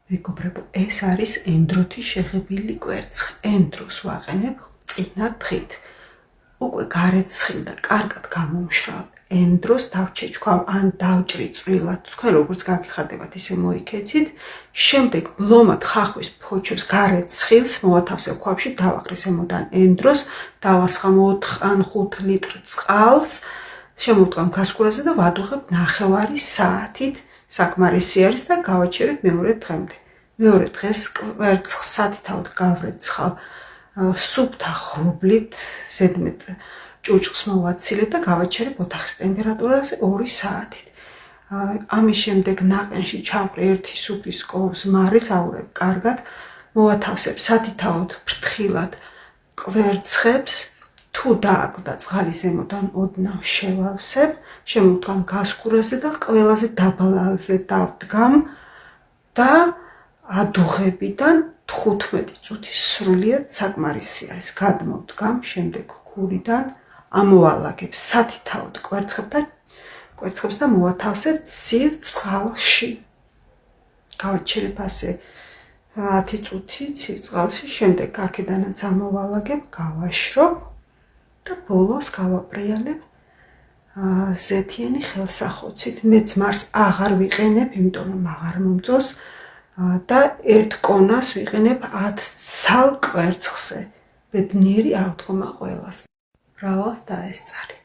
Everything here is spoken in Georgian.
მეგობრებო, ეს არის ენდროთი შეღებილი კვერცხი. ენდროს ვაყენებ წინა დღით. უკვე გარეცხილდა, კარგად გამომშრალ. ენდროს დავჩეჩქვავ ან დავჭრი წვრილად. თქვენ როგორც გაგიხარდებათ, ისე მოიქეცით. შემდეგ ბლომად ხახვის ფოჩებს გარეცხილს მოვათავსებ ქვაბში, დავაყრე ზემოდან ენდროს, დავასხამ 4 ან 5 ლიტრ წყალს, შემოვდგამ გასკურაზე და ვადუღებ 9 საათით. საკმარისი არის და გავაჩერებ მეორე დღემდე. მეორე დღეს კვერცხს სათითაოდ გავრეცხავ სუფთა ღრუბლით, ზედმეტ ჭუჭყს მოვაცილებ და გავაჩერებ ოთახის ტემპერატურაზე 2 საათით. ამის შემდეგ ნაყენში ჩავყრი 1 სუფრის kovs მარის აურებ კარგად, მოვათავსებ სათითაოდ ფრთხილად კვერცხებს, თუ დააკლდა წყალი ზემოდან ოდნავ შევავსებ, შემოვდგამ გასკურაზე და ყველაზე დაბალ ალზე დავდგამ და ადუღებიდან 15 წუთი სრულიად საკმარისი არის. გადმოვდგამ, შემდეგ გულიდან ამოვალაგებ სათითაოდ კვერცხებს და მოვათავსებ ცივ წყალში. გავაჩერებ ასე 10 წუთი ცივ წყალში, შემდეგ აქედანაც ამოვალაგებ, გავაშრობ და ბოლოს გავაპრიალებ ზეთიანი ხელსახოცით. მე ძმარს აღარ ვიყენებ, იმიტომ რომ აღარ მომწონს და ერთ კონას ვიყენებ 10 ცალ კვერცხზე. ბედნიერი აღდგომა ყველას. მრავალს დაესწარი.